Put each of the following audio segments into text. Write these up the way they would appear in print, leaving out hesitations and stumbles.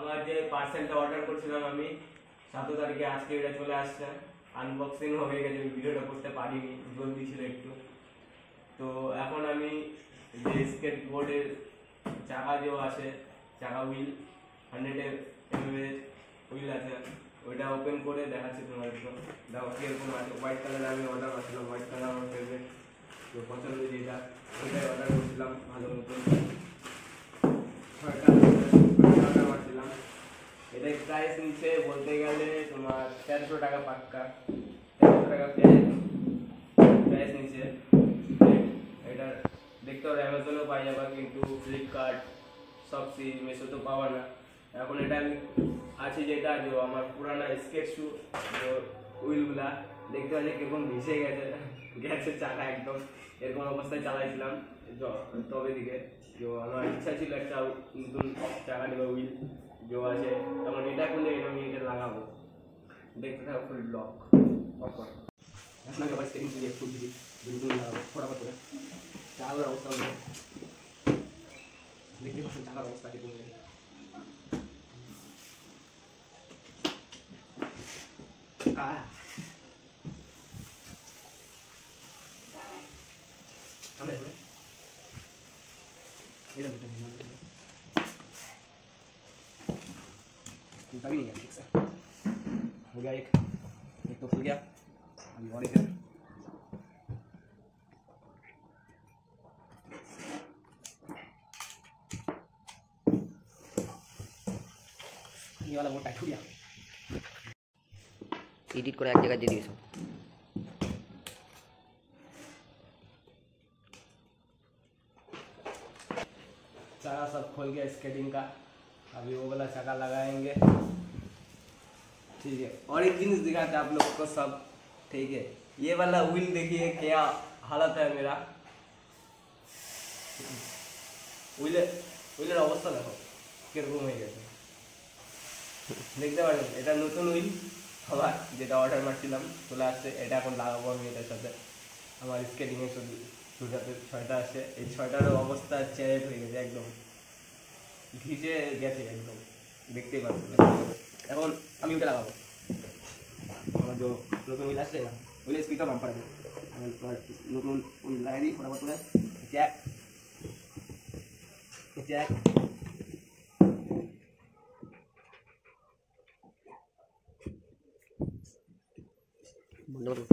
আমার যে পার্সেলটা অর্ডার করেছিলাম আমি 7 তারিখে, আজকে এটা চলে আসছে। আনবক্সিং হয়ে গেছে, ভিডিওটা করতে পারিনি, জলদি ছিল একটু। তো এখন আমি যে স্কেট বোর্ডের চাকা যে আছে, চাকা হুইল 100 mm হুইল আছে, ওইটা ওপেন করে দেখাচ্ছি তোমাদেরকে। দেখো কিরকম আছে। হোয়াইট কালার আমি অর্ডার করছিলাম, হোয়াইট কালার আমার ফেভারিট, তো পছন্দ যেটা ওইটাই অর্ডার করছিলাম। ভালো মতন 6টা অর্ডার করছিলাম। এটার প্রাইস নিচ্ছে বলতে গেলে তোমার 1300 টাকা পাক্কা, 1300 টাকা প্রাইস নিচ্ছে। এটা দেখতে হবে অ্যামাজনেও পাওয়া যাবে, কিন্তু ফ্লিপকার্ট, শপসি, মিশোতে পাওয়া না। এখন এটা আমি আছে যেটা যে আমার পুরানা স্কেচ শু হুইলগুলা দেখতে পাচ্ছি কিরকম ভিজে গেছে, গ্যাসের চাকা একদম এরকম অবস্থায় চালাইছিলাম তবে দিকে। তো আমার ইচ্ছা ছিল একটা নতুন চাকা নেবে হুইল যে আছে, তখন এটা করলে আমি এটা লাগাবো। দেখতে থাকো ফুল ব্লক অফার। আপনাকে আবার স্টেরিং দিয়ে ফুল দিবি নতুন লাগাবো ফটাফট করে। চাকার অবস্থা হলো দেখতে পাচ্ছেন, চাকার অবস্থা কি বলবে। तभी नहीं है ठीक से। हो गया एक तो खुल गया, अभी और एक है। ये वाला वो टाइट हो गया, एडिट করে এক জায়গায় দিয়ে দিয়েছো। चाका सब खोल गया स्केटिंग का, अभी वो वाला चाका लगाएंगे। ठीक है, और एक जिनिस दिखाते हैं आप लोग को सब। ठीक है, ये वाला व्हील देखिए क्या हालत है मेरा। হুইলের অবস্থা দেখো কিরকম হয়ে গেছে, দেখতে পারেন। এটা নতুন হুইল আবার যেটা অর্ডার মারছিলাম চলে আসছে, এটা এখন লাগাবো আমি এটার সাথে। আমার স্কেটিংয়ের সাথে 6টা আছে, এই 6টারও অবস্থা চেঞ্জ হয়ে গেছে, একদম ভিজে গেছে একদম, দেখতেই পাচ্ছেন। এখন আমি ওটা লাগাবো, আমার যে নতুন হুইল আসছে হুইলের স্পিডটা বাম্পার আছে, নতুন হুইল লাগাই দিই ফটাফট করে। জ্যাক জ্যাক বন্ধ করো।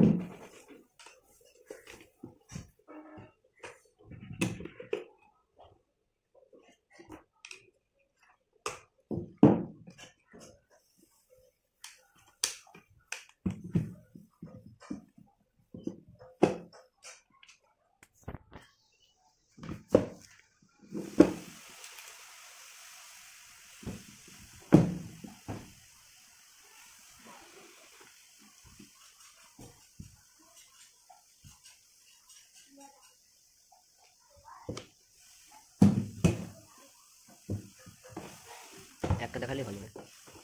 একটা দেখালে ভালো হয়।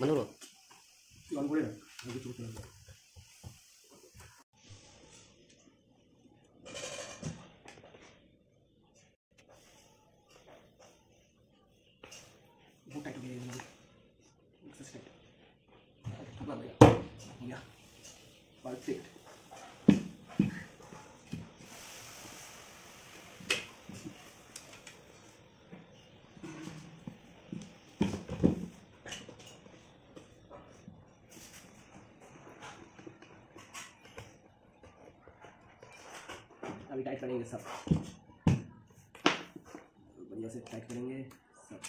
বন্ধ করো। অন করে না, আমি কিছু করতে না। बहुत टाइट हो गया ये, एक्सेस टाइट टुकड़ा लग गया, परफेक्ट। अभी टाइट करेंगे सब, बढ़िया से टाइट करेंगे सब।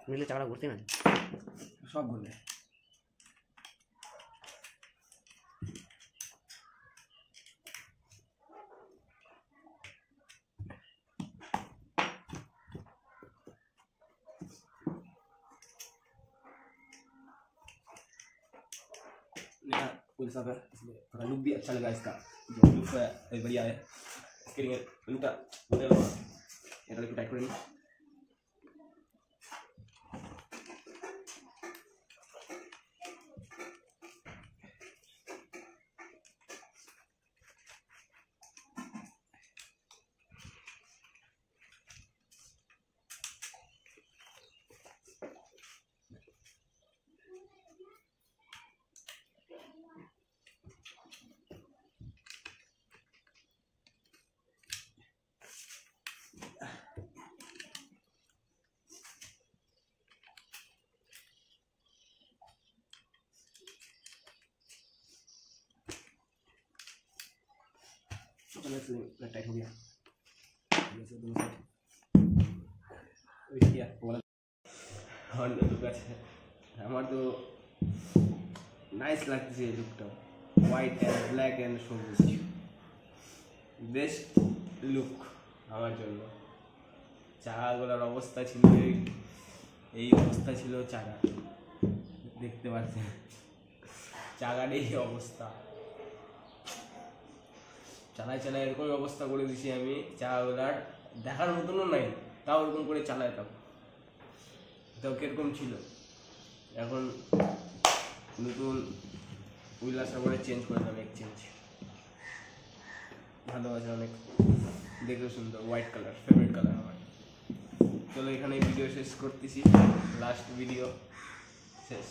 হুইলের চাকাটা ঘুরতে না, সব ঘুরবে। नया फुल सब है, इसलिए थोड़ा लुक भी अच्छा लगा इसका, जो लुक है बढ़िया है। इसके लिए लुक बोले ये टाइट करेंगे। टाइट हो गया जैसे दोनों साइड ওইটা কি বলা আমার লুক আছে আমার তো নাইস লাগছে এই লুকটা হোয়াইট অ্যান্ড ব্ল্যাক অ্যান্ড সবুজ বেস্ট লুক আমার জন্য চাকাগুলোর অবস্থা ছিল এই অবস্থা ছিল চাকা দেখতে পাচ্ছেন চাকার এই অবস্থা চালায় চালায় এরকম অবস্থা করে দিছি আমি চাকাগুলার দেখার মতনও নাই তাও এরকম করে চালাইতাম তাও কিরকম ছিল এখন নতুন হুইল আসার পরে চেঞ্জ করে দিলাম এক্সচেঞ্জ ভালো আছে অনেক দেখতে সুন্দর হোয়াইট কালার ফেভারিট কালার আমার চলো এখানে ভিডিও শেষ করতেছি লাস্ট ভিডিও শেষ